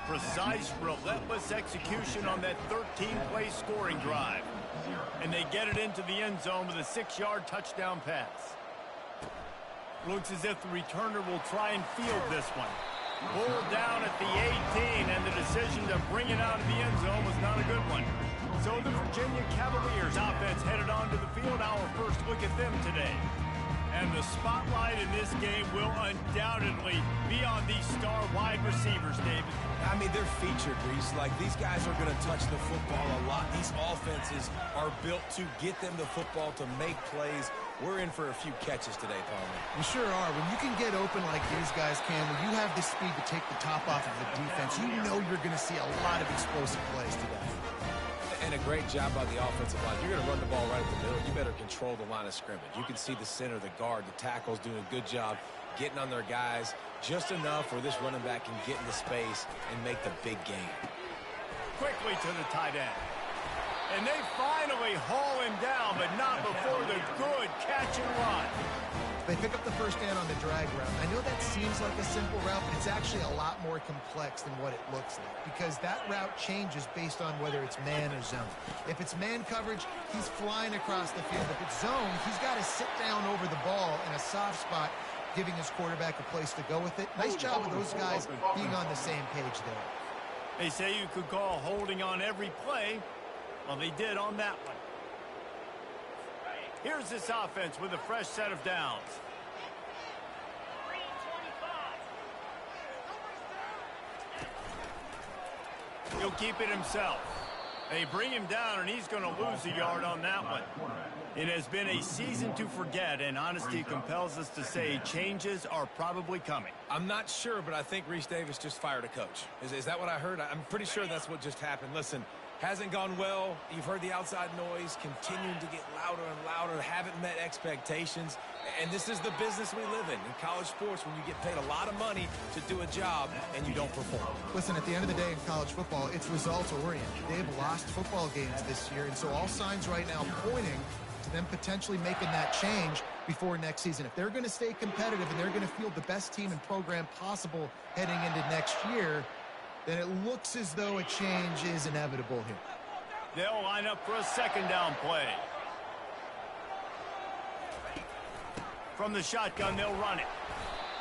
precise, relentless execution on that 13-play scoring drive. And they get it into the end zone with a 6-yard touchdown pass. Looks as if the returner will try and field this one. Pulled down at the 18, and the decision to bring it out of the end zone was not a good one. So the Virginia Cavaliers offense headed onto the field. Our first look at them today. And the spotlight in this game will undoubtedly be on these star wide receivers, David. I mean, they're featured, Reese. Like, these guys are going to touch the football a lot. These offenses are built to get them the football, to make plays. We're in for a few catches today, Palmer. You sure are. When you can get open like these guys can, when you have the speed to take the top off of the defense, you know you're going to see a lot of explosive plays today. And a great job by the offensive line. You're going to run the ball right at the middle. You better control the line of scrimmage. You can see the center, the guard, the tackles doing a good job getting on their guys just enough where this running back can get into space and make the big game. Quickly to the tight end. And they finally haul him down, but not before the good catch and run. They pick up the first down on the drag route. I know that seems like a simple route, but it's actually a lot more complex than what it looks like, because that route changes based on whether it's man or zone. If it's man coverage, he's flying across the field. If it's zone, he's got to sit down over the ball in a soft spot, giving his quarterback a place to go with it. Nice job of those guys being on the same page there. They say you could call holding on every play. Well, they did on that one. Here's this offense with a fresh set of downs. He'll keep it himself. They bring him down, and he's going to lose a yard on that one. It has been a season to forget, and honesty compels us to say changes are probably coming. I'm not sure, but I think Reese Davis just fired a coach. Is that what I heard? I'm pretty sure that's what just happened. Listen, hasn't gone well. You've heard the outside noise continuing to get louder and louder, haven't met expectations. And this is the business we live in college sports, when you get paid a lot of money to do a job and you don't perform. Listen, at the end of the day in college football, it's results-oriented. They've lost football games this year, and so all signs right now pointing to them potentially making that change before next season. If they're going to stay competitive and they're going to field the best team and program possible heading into next year, then it looks as though a change is inevitable here. They'll line up for a second down play. From the shotgun, they'll run it.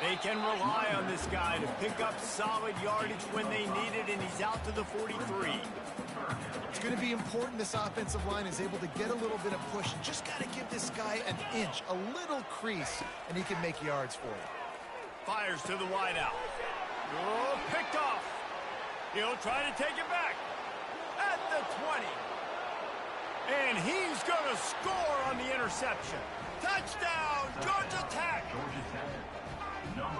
They can rely on this guy to pick up solid yardage when they need it, and he's out to the 43. It's going to be important this offensive line is able to get a little bit of push. You just got to give this guy an inch, a little crease, and he can make yards for you. Fires to the wideout. Oh, picked off. He'll try to take it back at the 20. And he's going to score on the interception. Touchdown, Georgia Tech.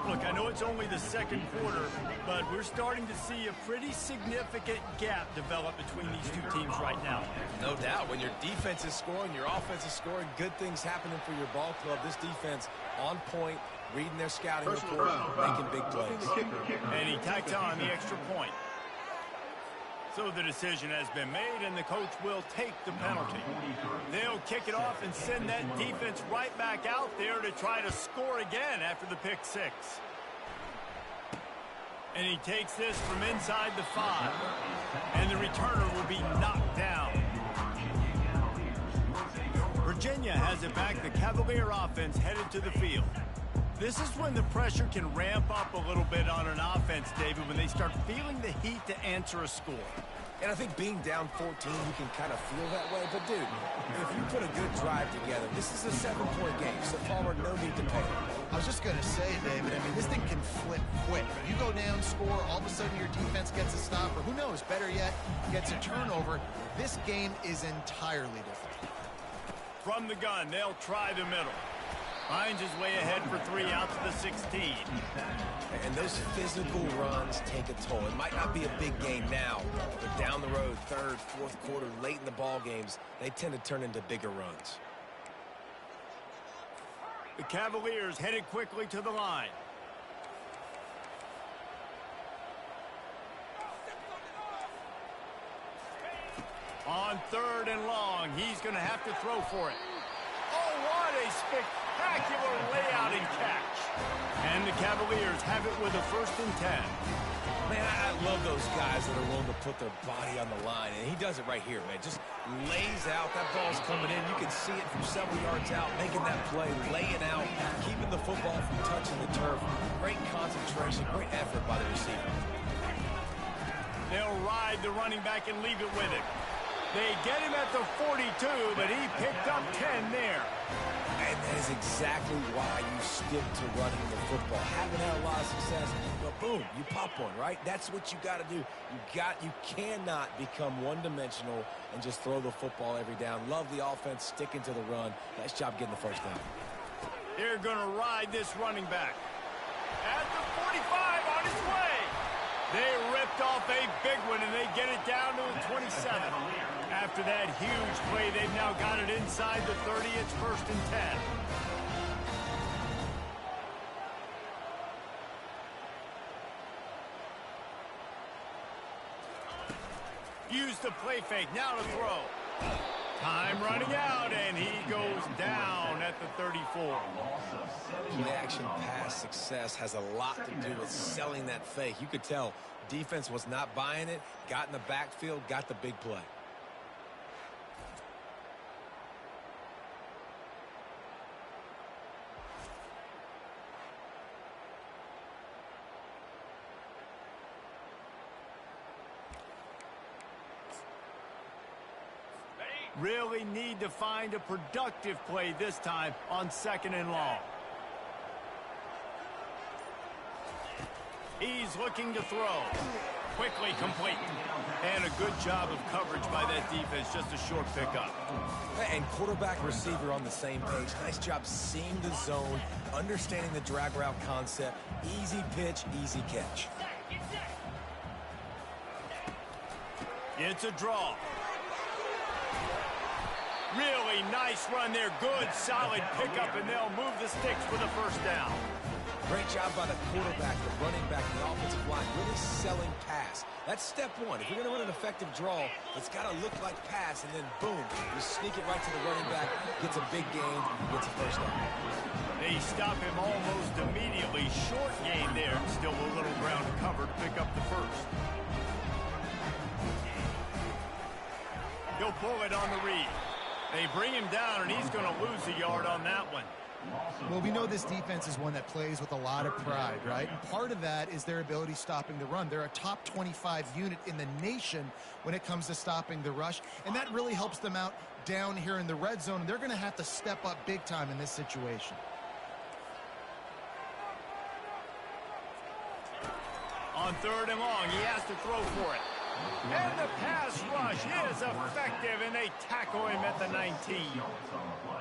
Look, I know it's only the second quarter, but we're starting to see a pretty significant gap develop between these two teams right now. No doubt. When your defense is scoring, your offense is scoring, good things happening for your ball club. This defense on point, reading their scouting report, making big plays. And he tacks on the extra point. So the decision has been made, and the coach will take the penalty. They'll kick it off and send that defense right back out there to try to score again after the pick six. And he takes this from inside the 5. And the returner will be knocked down. Virginia has it back. The Cavalier offense headed to the field. This is when the pressure can ramp up a little bit on an offense, David, when they start feeling the heat to answer a score. And I think being down 14, you can kind of feel that way. But, dude, if you put a good drive together, this is a 7-point game, so Palmer, no need to panic. I was just going to say, David, I mean, this thing can flip quick. You go down, score, all of a sudden your defense gets a stop, or who knows, better yet, gets a turnover. This game is entirely different. From the gun, they'll try the middle. Finds his way ahead for 3 out to the 16. And those physical runs take a toll. It might not be a big game now, but down the road, third, fourth quarter, late in the ball games, they tend to turn into bigger runs. The Cavaliers headed quickly to the line. On 3rd and long, he's going to have to throw for it. Oh, what a spectacular layout and catch. And the Cavaliers have it with a 1st and 10. Man, I love those guys that are willing to put their body on the line, and he does it right here, man. Just lays out. That ball's coming in. You can see it from several yards out, making that play, laying out, keeping the football from touching the turf. Great concentration, great effort by the receiver. They'll ride the running back and leave it with him. They get him at the 42, but he picked up 10 there. And that is exactly why you stick to running the football. Haven't had a lot of success, but boom, you pop one, right? That's what you got to do. You cannot become one-dimensional and just throw the football every down. Love the offense, sticking to the run. Nice job getting the first down. They're going to ride this running back. At the 45, on his way. They ripped off a big one, and they get it down to the 27. After that huge play, they've now got it inside the 30. It's 1st and 10. Use the play fake. Now to throw. Time running out, and he goes down at the 34. Play-action pass success has a lot to do with selling that fake. You could tell defense was not buying it, got in the backfield, got the big play. Really need to find a productive play this time on 2nd and long. He's looking to throw. Quickly complete. And a good job of coverage by that defense. Just a short pickup. And quarterback receiver on the same page. Nice job seeing the zone, understanding the drag route concept. Easy pitch, easy catch. It's a draw. Really nice run there. Good, solid pickup, and they'll move the sticks for the first down. Great job by the quarterback, the running back, and the offensive line, really selling pass. That's step one. If you're going to run an effective draw, it's got to look like pass, and then boom, you sneak it right to the running back, gets a big gain, gets a first down. They stop him almost immediately. Short gain there. Still a little ground to cover to pick up the first. He'll pull it on the read. They bring him down, and he's going to lose a yard on that one. Well, we know this defense is one that plays with a lot of pride, right? And part of that is their ability stopping the run. They're a top 25 unit in the nation when it comes to stopping the rush, and that really helps them out down here in the red zone. And they're going to have to step up big time in this situation. On 3rd and long, he has to throw for it. And the pass rush is effective, and they tackle him at the 19.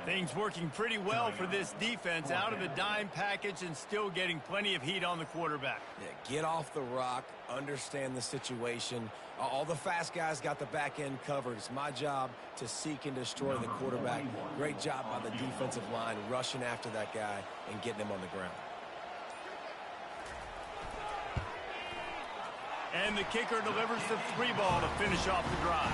Things working pretty well for this defense, out of the dime package and still getting plenty of heat on the quarterback. Yeah, get off the rock, understand the situation. All the fast guys got the back end covered. It's my job to seek and destroy the quarterback. Great job by the defensive line rushing after that guy and getting him on the ground. And the kicker delivers the 3 ball to finish off the drive.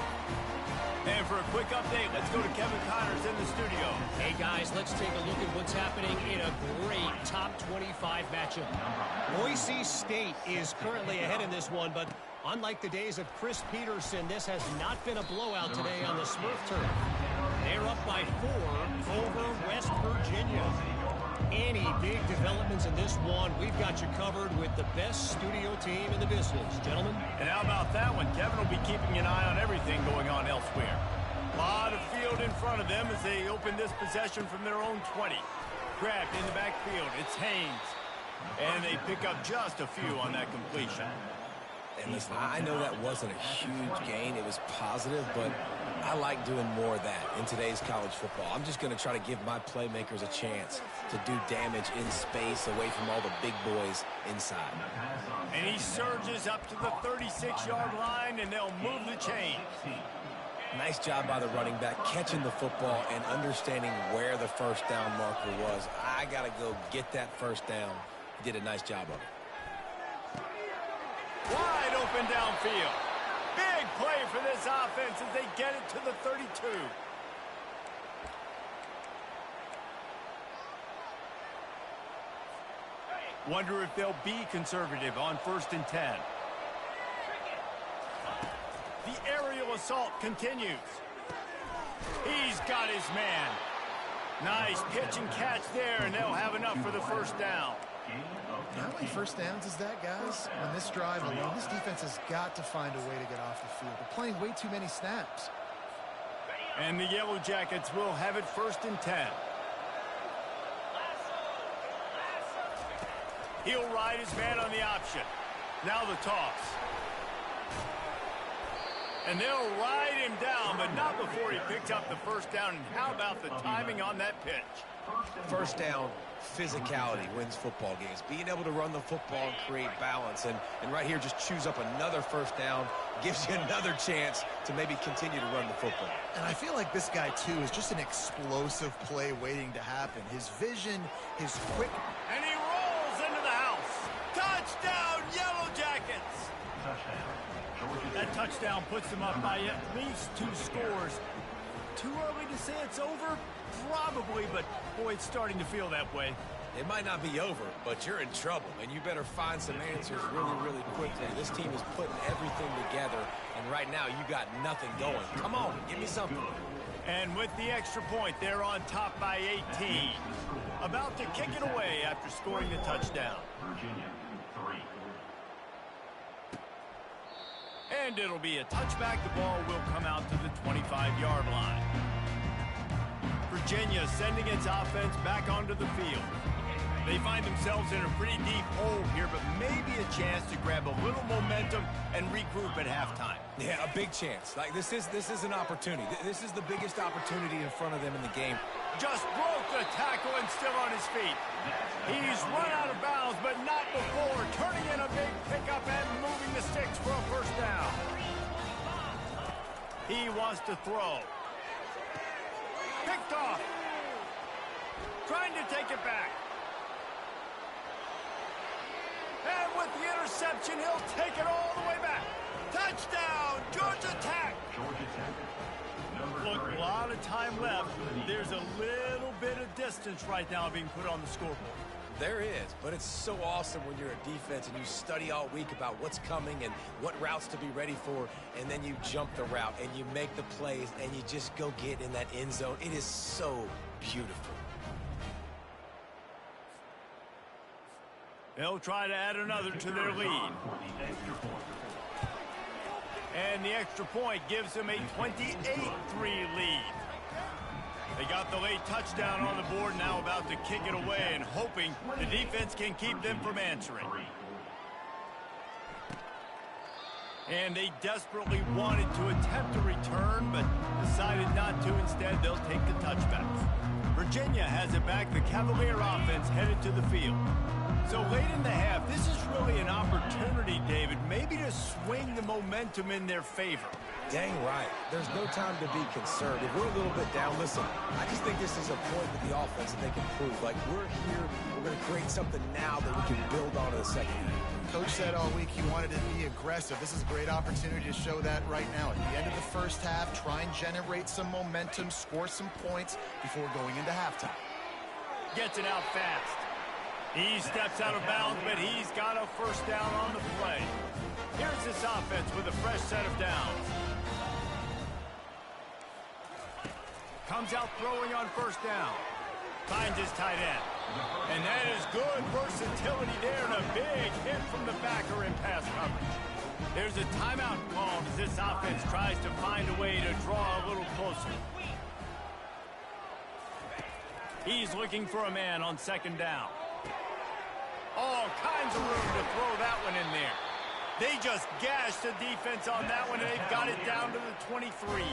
And for a quick update, let's go to Kevin Connors in the studio. Hey, guys, let's take a look at what's happening in a great top 25 matchup. Boise State is currently ahead in this one, but unlike the days of Chris Peterson, this has not been a blowout today on the Smurf turf. They're up by 4 over West Virginia. Any big developments in this one, we've got you covered with the best studio team in the business, gentlemen. And how about that one? Kevin will be keeping an eye on everything going on elsewhere. A lot of field in front of them as they open this possession from their own 20. Grabbed in the backfield. It's Haynes. And they pick up just a few on that completion. And listen, I know that wasn't a huge gain. It was positive, but I like doing more of that in today's college football. I'm just going to try to give my playmakers a chance to do damage in space away from all the big boys inside. And he surges up to the 36-yard line, and they'll move the chain. Nice job by the running back, catching the football and understanding where the first down marker was. I got to go get that first down. He did a nice job of it. Wide open downfield. Big play for this offense as they get it to the 32. Wonder if they'll be conservative on 1st and 10. The aerial assault continues. He's got his man. Nice pitch and catch there, and they'll have enough for the first down. How many first downs is that, guys? On this drive alone, this defense has got to find a way to get off the field. They're playing way too many snaps. And the Yellow Jackets will have it 1st and 10. He'll ride his man on the option. Now the toss. And they'll ride him down, but not before he picks up the first down. And how about the timing on that pitch? First down, physicality wins football games. Being able to run the football and create balance. And right here, just choose up another first down, gives you another chance to maybe continue to run the football. And I feel like this guy, too, is just an explosive play waiting to happen. His vision, his quick... And he rolls into the house. Touchdown, Yellow Jackets! That touchdown puts them up by at least 2 scores. Too early to say it's over? Probably, but boy, it's starting to feel that way. It might not be over, but you're in trouble, and you better find some answers really, really quickly. This team is putting everything together, and right now you got nothing going. Come on, give me something. And with the extra point, they're on top by 18. About to kick it away after scoring the touchdown. And it'll be a touchback. The ball will come out to the 25-yard line. Virginia sending its offense back onto the field. They find themselves in a pretty deep hole here, but maybe a chance to grab a little momentum and regroup at halftime. Yeah, a big chance. Like this is an opportunity. This is the biggest opportunity in front of them in the game. Just broke the tackle and still on his feet. He's run out of bounds, but not before turning in a big pickup and moving the sticks for a first down. He wants to throw. Picked off. Trying to take it back. And with the interception, he'll take it all the way back. Touchdown, Georgia Tech. Look, a lot of time left. There's a little bit of distance right now being put on the scoreboard. There is, but it's so awesome when you're a defense and you study all week about what's coming and what routes to be ready for, and then you jump the route and you make the plays and you just go get in that end zone. It is so beautiful. They'll try to add another to their lead. And the extra point gives them a 28-3 lead. They got the late touchdown on the board, now about to kick it away and hoping the defense can keep them from answering. And they desperately wanted to attempt a return, but decided not to. Instead, they'll take the touchbacks. Virginia has it back. The Cavalier offense headed to the field. So late in the half, this is really an opportunity, David, maybe to swing the momentum in their favor. Dang right. There's no time to be concerned. If we're a little bit down, listen, I just think this is a point with the offense that they can prove. Like, we're here, we're going to create something now that we can build on in the second half. Coach said all week he wanted to be aggressive. This is a great opportunity to show that right now. At the end of the first half, try and generate some momentum, score some points before going into halftime. Gets it out fast. He steps out of bounds, but he's got a first down on the play. Here's this offense with a fresh set of downs. Comes out throwing on first down. Finds his tight end. And that is good versatility there and a big hit from the backer in pass coverage. There's a timeout called as this offense tries to find a way to draw a little closer. He's looking for a man on second down. All kinds of room to throw that one in there. They just gashed the defense on that one, and they've got it down to the 23.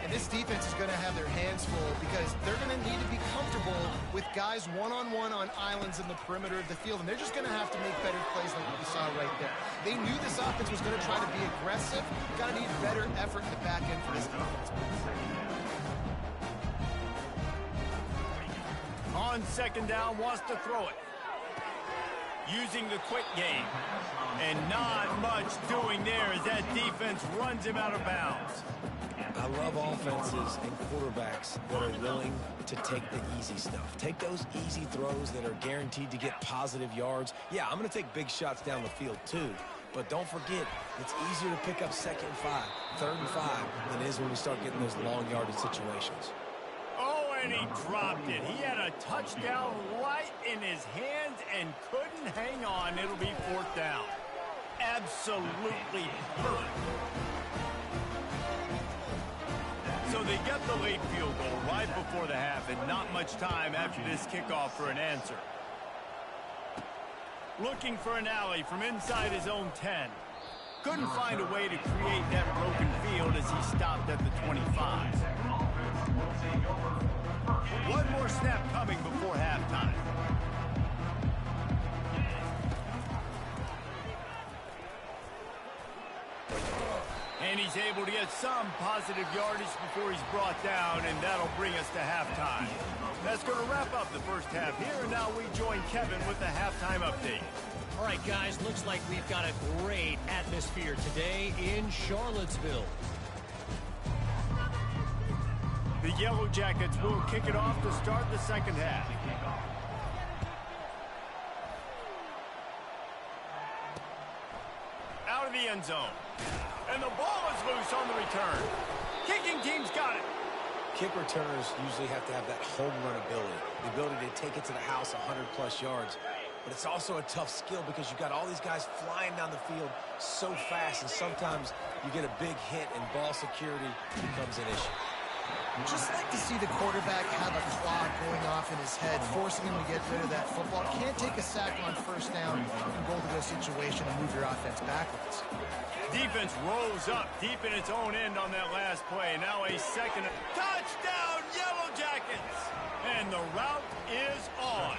And this defense is going to have their hands full because they're going to need to be comfortable with guys one-on-one on islands in the perimeter of the field, and they're just going to have to make better plays like what we saw right there. They knew this offense was going to try to be aggressive. Got to need better effort in the back end for this defense. On second down, wants to throw it. Using the quick game. And not much doing there as that defense runs him out of bounds. I love offenses and quarterbacks that are willing to take the easy stuff. Take those easy throws that are guaranteed to get positive yards. Yeah, I'm going to take big shots down the field too, But don't forget, it's easier to pick up 2nd and 5, 3rd and 5 than it is when we start getting those long yardage situations. Oh, and he dropped it. He had a touchdown right in his hands and couldn't hang on. It'll be 4th down. Absolutely perfect. So they get the late field goal right before the half, and not much time after this kickoff for an answer. Looking for an alley from inside his own 10. Couldn't find a way to create that broken field as he stopped at the 25. One more snap coming before halftime. And he's able to get some positive yardage before he's brought down, and that'll bring us to halftime. That's going to wrap up the first half here, and now we join Kevin with the halftime update. All right, guys, looks like we've got a great atmosphere today in Charlottesville. The Yellow Jackets will kick it off to start the second half. Out of the end zone. And the ball is loose on the return. Kicking team's got it. Kick returners usually have to have that home run ability, the ability to take it to the house 100-plus yards. But it's also a tough skill because you've got all these guys flying down the field so fast, and sometimes you get a big hit and ball security becomes an issue. Just like to see the quarterback have a clock going off in his head, forcing him to get rid of that football. Can't take a sack on 1st down and go to a situation and move your offense backwards. Defense rolls up deep in its own end on that last play. Now a second touchdown, Yellow Jackets! And the route is on.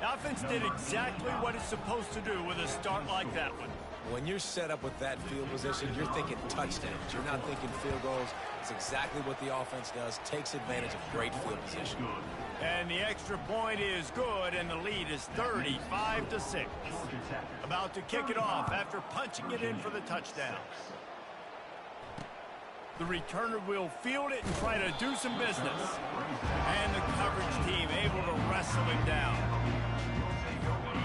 The offense did exactly what it's supposed to do with a start like that one. When you're set up with that field position, you're thinking touchdowns. You're not thinking field goals. It's exactly what the offense does. Takes advantage of great field position. And the extra point is good, and the lead is 35-6. About to kick it off after punching it in for the touchdown. The returner will field it and try to do some business. And the coverage team able to wrestle him down.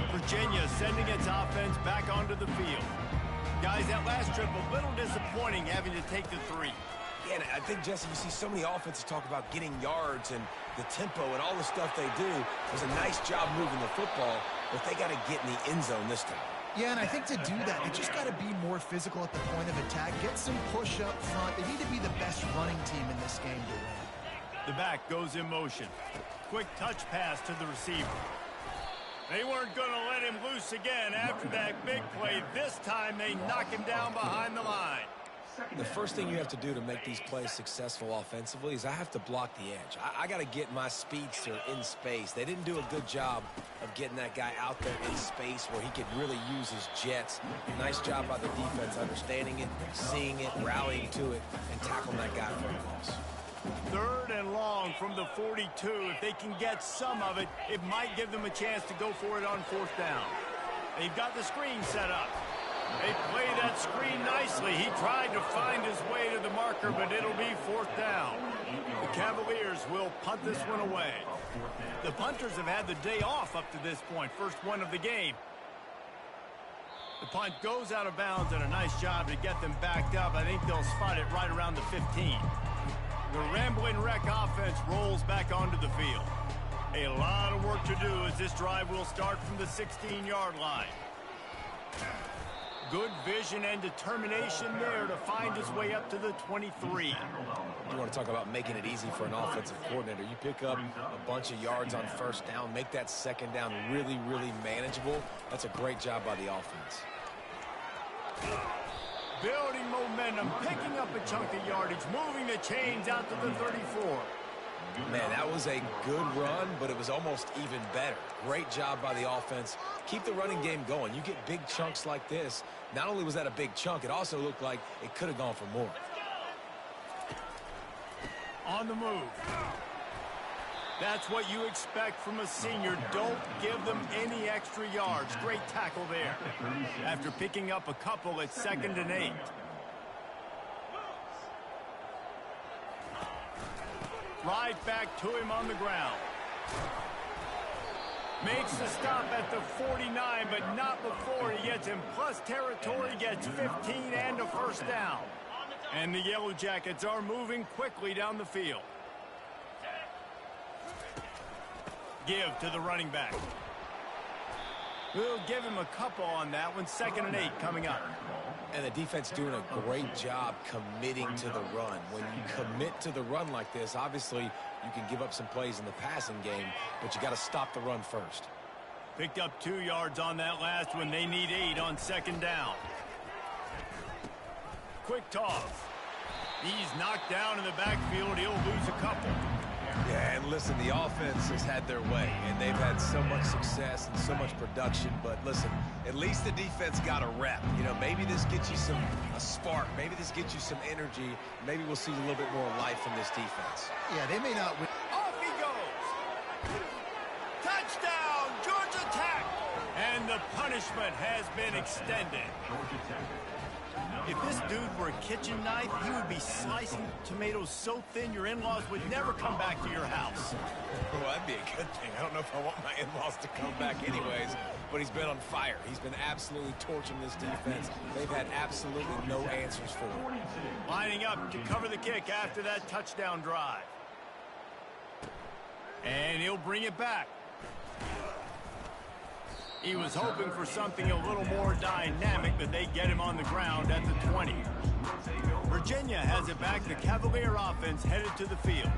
Virginia sending its offense back onto the field. Guys, that last trip a little disappointing having to take the 3. Yeah, and I think, Jesse, you see so many offenses talk about getting yards and the tempo and all the stuff they do. It was a nice job moving the football, but they got to get in the end zone this time. Yeah, and I think to do that, they just got to be more physical at the point of attack. Get some push up front. They need to be the best running team in this game to win. The back goes in motion. Quick touch pass to the receiver. They weren't going to let him loose again after that big play. This time they knock him down behind the line. The first thing you have to do to make these plays successful offensively is I have to block the edge. I got to get my speedster in space. They didn't do a good job of getting that guy out there in space where he could really use his jets. Nice job by the defense understanding it, seeing it, rallying to it, and tackling that guy for a loss. 3rd and long from the 42. If they can get some of it, it might give them a chance to go for it on 4th down. They've got the screen set up. They play that screen nicely. He tried to find his way to the marker, but it'll be 4th down. The Cavaliers will punt this one away. The punters have had the day off up to this point. First one of the game. The punt goes out of bounds, and a nice job to get them backed up. I think they'll spot it right around the 15. The Rambling Wreck offense rolls back onto the field. A lot of work to do as this drive will start from the 16-yard line. Good vision and determination there to find his way up to the 23. You want to talk about making it easy for an offensive coordinator. You pick up a bunch of yards on 1st down, make that 2nd down really, really manageable. That's a great job by the offense. Building momentum, picking up a chunk of yardage, moving the chains out to the 34. Man, that was a good run, but it was almost even better. Great job by the offense. Keep the running game going. You get big chunks like this. Not only was that a big chunk, it also looked like it could have gone for more. On the move. That's what you expect from a senior. Don't give them any extra yards. Great tackle there. After picking up a couple, it's 2nd and 8. Right back to him on the ground. Makes the stop at the 49, but not before he gets in plus territory, gets 15 and a first down. And the Yellow Jackets are moving quickly down the field. Give to the running back. We'll give him a couple on that one. 2nd and 8 coming up. And the defense doing a great job committing to the run. When you commit to the run like this, obviously you can give up some plays in the passing game, but you got to stop the run first. Picked up 2 yards on that last one. They need 8 on 2nd down. Quick toss. He's knocked down in the backfield. He'll lose a couple. Yeah, and listen, the offense has had their way, and they've had so much success and so much production. But listen, at least the defense got a rep. You know, maybe this gets you a spark. Maybe this gets you some energy. Maybe we'll see a little bit more life from this defense. Yeah, they may not win. Off he goes. Touchdown, Georgia Tech. And the punishment has been extended. If this dude were a kitchen knife, he would be slicing tomatoes so thin your in-laws would never come back to your house. Well, that'd be a good thing. I don't know if I want my in-laws to come back anyways, but he's been on fire. He's been absolutely torching this defense. They've had absolutely no answers for him. Lining up to cover the kick after that touchdown drive. And he'll bring it back. He was hoping for something a little more dynamic, but they get him on the ground at the 20. Virginia has it back. The Cavalier offense headed to the field.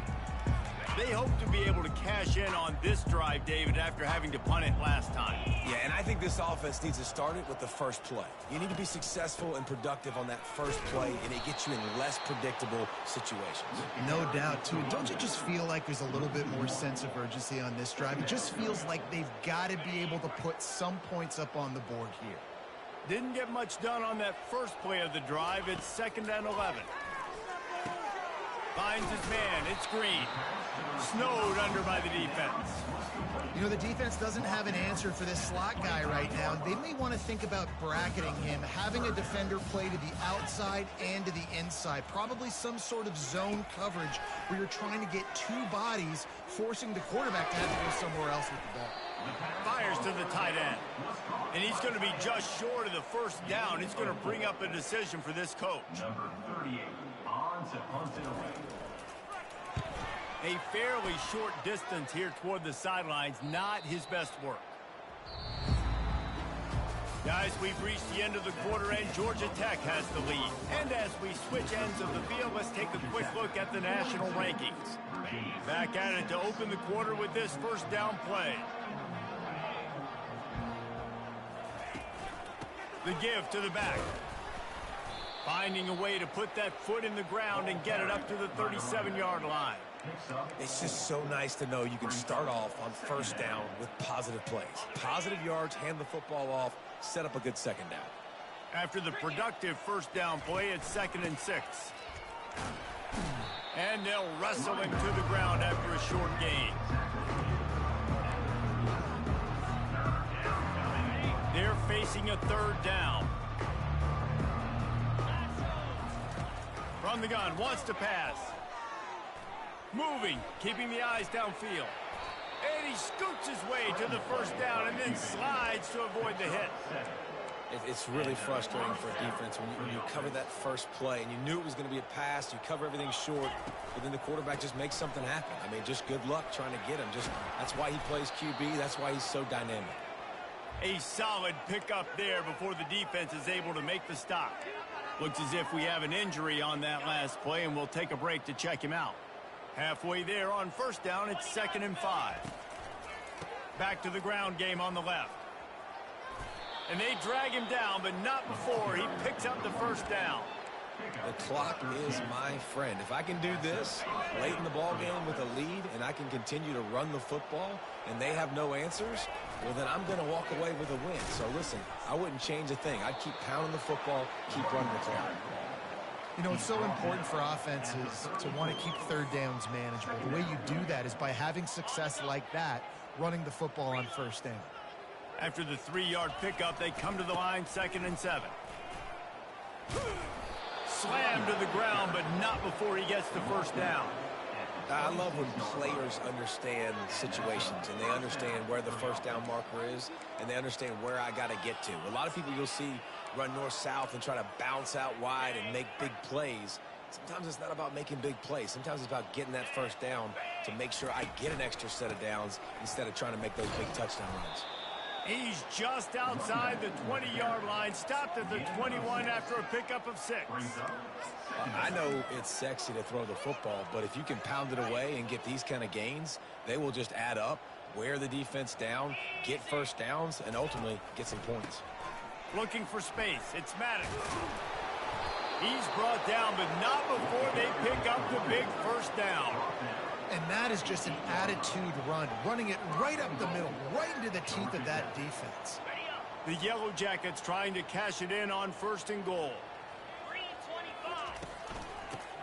They hope to be able to cash in on this drive, David, after having to punt it last time. Yeah, and I think this offense needs to start it with the first play. You need to be successful and productive on that first play, and it gets you in less predictable situations. No doubt, too. Don't you just feel like there's a little bit more sense of urgency on this drive? It just feels like they've got to be able to put some points up on the board here. Didn't get much done on that first play of the drive. It's 2nd and 11. Finds his man. It's Green. Snowed under by the defense. You know, the defense doesn't have an answer for this slot guy right now. They may want to think about bracketing him, having a defender play to the outside and to the inside. Probably some sort of zone coverage where you're trying to get 2 bodies, forcing the quarterback to have to go somewhere else with the ball. Fires to the tight end. And he's going to be just short of the first down. It's going to bring up a decision for this coach. Number 38, on to punt it away. A fairly short distance here toward the sidelines. Not his best work. Guys, we've reached the end of the quarter, and Georgia Tech has the lead. And as we switch ends of the field, let's take a quick look at the national rankings. Back at it to open the quarter with this first down play. The give to the back. Finding a way to put that foot in the ground and get it up to the 37-yard line. It's just so nice to know you can start off on first down with positive plays. Positive yards, hand the football off, set up a good second down. After the productive first down play, it's 2nd and 6. And they'll wrestle him to the ground after a short gain. They're facing a 3rd down. From the gun, wants to pass. Moving, keeping the eyes downfield. And he scoots his way to the first down and then slides to avoid the hit. It's really frustrating for a defense when you cover that first play and you knew it was going to be a pass, you cover everything short, but then the quarterback just makes something happen. I mean, just good luck trying to get him. That's why he plays QB. That's why he's so dynamic. A solid pickup there before the defense is able to make the stop. Looks as if we have an injury on that last play, and we'll take a break to check him out. Halfway there on first down, it's 2nd and 5. Back to the ground game on the left. And they drag him down, but not before he picks up the first down. The clock is my friend. If I can do this late in the ball game with a lead and I can continue to run the football and they have no answers, well, then I'm going to walk away with a win. So, listen, I wouldn't change a thing. I'd keep pounding the football, keep running the clock. You know, it's so important for offenses to want to keep 3rd downs manageable. The way you do that is by having success like that, running the football on first down. After the 3-yard pickup, they come to the line, 2nd and 7. Slammed to the ground, but not before he gets the first down. I love when players understand situations and they understand where the first down marker is and they understand where I got to get to. A lot of people you'll see run north-south and try to bounce out wide and make big plays. Sometimes it's not about making big plays. Sometimes it's about getting that first down to make sure I get an extra set of downs instead of trying to make those big touchdown runs. He's just outside the 20-yard line, stopped at the 21 after a pickup of 6. I know it's sexy to throw the football, but if you can pound it away and get these kind of gains, they will just add up, wear the defense down, get first downs, and ultimately get some points. Looking for space. It's Maddox. He's brought down, but not before they pick up the big first down. And that is just an attitude run, running it right up the middle, right into the teeth of that defense. The Yellow Jackets trying to cash it in on 1st and goal.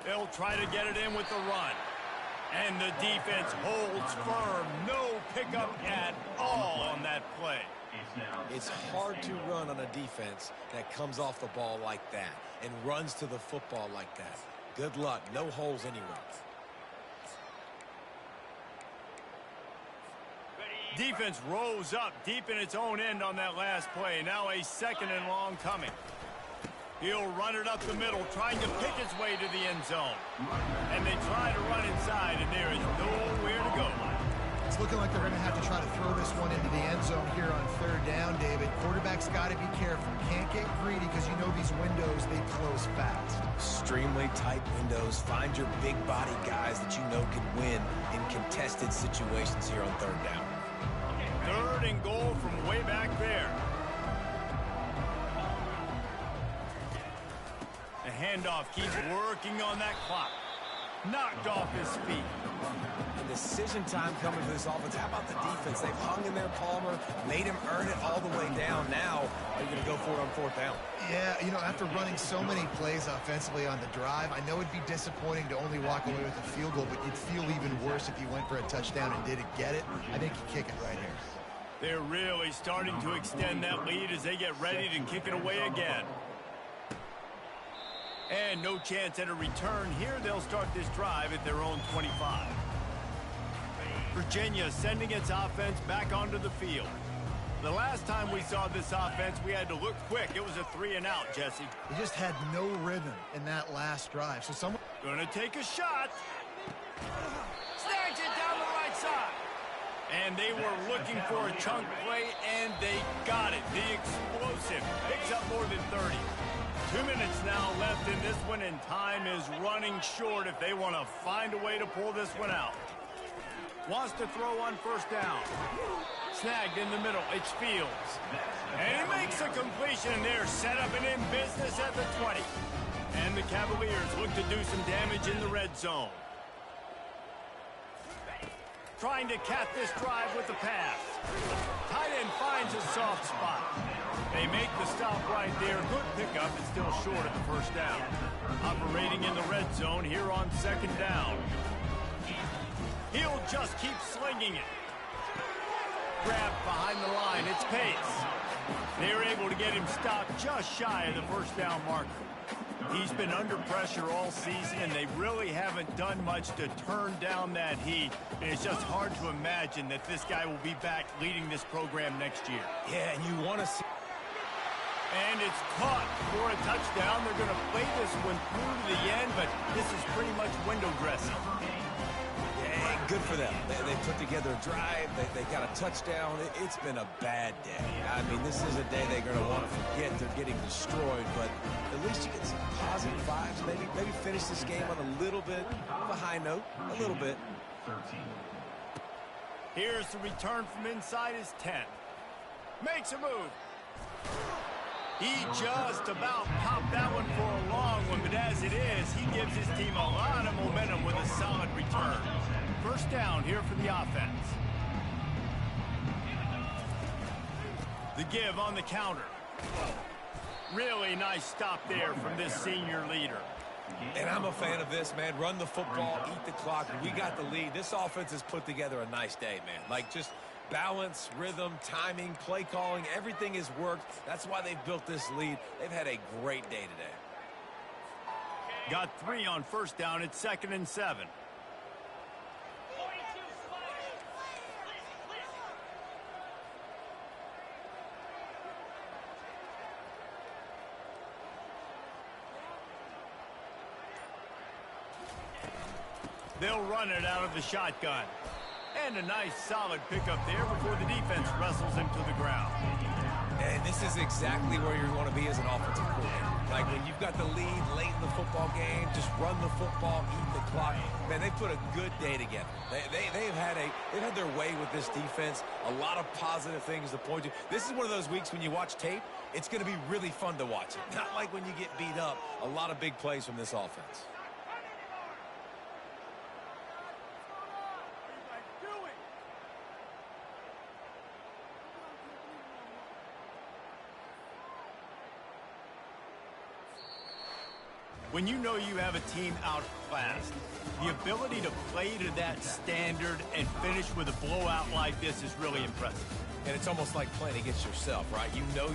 They'll try to get it in with the run. And the defense holds firm. No pickup at all on that play. It's hard to run on a defense that comes off the ball like that and runs to the football like that. Good luck. No holes anywhere. Defense rose up deep in its own end on that last play. Now a 2nd and long coming. He'll run it up the middle, trying to pick his way to the end zone. And they try to run inside, and there is nowhere to go. It's looking like they're going to have to try to throw this one into the end zone here on 3rd down, David. Quarterback's got to be careful. Can't get greedy because you know these windows, they close fast. Extremely tight windows. Find your big body guys that you know can win in contested situations here on 3rd down. 3rd and goal from way back there. The handoff keeps working on that clock. Knocked off his feet. And decision time coming for this offense. How about the defense? They've hung in there, Palmer, made him earn it all the way down. Now, are you going to go for it on 4th down? Yeah, you know, after running so many plays offensively on the drive, I know it'd be disappointing to only walk away with a field goal, but you'd feel even worse if you went for a touchdown and didn't get it. I think you kick it right here. They're really starting to extend that lead as they get ready to kick it away again. And no chance at a return here. They'll start this drive at their own 25. Virginia sending its offense back onto the field. The last time we saw this offense, we had to look quick. It was a 3-and-out, Jesse. They just had no rhythm in that last drive. So someone gonna take a shot. Snags it down the right side. And they were looking for a chunk play, and they got it. The explosive picks up more than 30. 2 minutes now left in this one, and time is running short if they want to find a way to pull this one out. Wants to throw on 1st down. Snagged in the middle. It's Fields. And he makes a completion there. Set up and in business at the 20. And the Cavaliers look to do some damage in the red zone. Trying to cap this drive with the pass. Tight end finds a soft spot. They make the stop right there. Good pickup. It's still short of the 1st down. Operating in the red zone here on 2nd down. He'll just keep slinging it. Grab behind the line. It's Pace. They're able to get him stopped just shy of the 1st down marker. He's been under pressure all season, and they really haven't done much to turn down that heat. And it's just hard to imagine that this guy will be back leading this program next year. Yeah, and you want to see... And it's caught for a touchdown. They're going to play this one through to the end, but this is pretty much window dressing. Yeah, good for them. They put together a drive. They got a touchdown. It's been a bad day. I mean, this is a day they're going to want to forget. They're getting destroyed, but at least you get some positive vibes. Maybe finish this game on a little bit of a high note. A little bit. Here's the return from inside his 10. Makes a move. He just about popped that one for a long one, but as it is, he gives his team a lot of momentum with a solid return. 1st down here for the offense. The give on the counter. Really nice stop there from this senior leader. And I'm a fan of this, man. Run the football, eat the clock. We got the lead. This offense has put together a nice day, man. Like, just balance, rhythm, timing, play calling, everything has worked. That's why they've built this lead. They've had a great day today. Got 3 on 1st down. It's 2nd and 7. They'll run it out of the shotgun. And a nice solid pickup there before the defense wrestles him to the ground. And this is exactly where you want to be as an offensive coordinator. Like when you've got the lead late in the football game, just run the football, eat the clock. Man, they put a good day together. They've had their way with this defense. A lot of positive things to point to. This is one of those weeks when you watch tape, it's going to be really fun to watch it. Not like when you get beat up. A lot of big plays from this offense. When you know you have a team outclassed, the ability to play to that standard and finish with a blowout like this is really impressive. And it's almost like playing against yourself, right? You know you're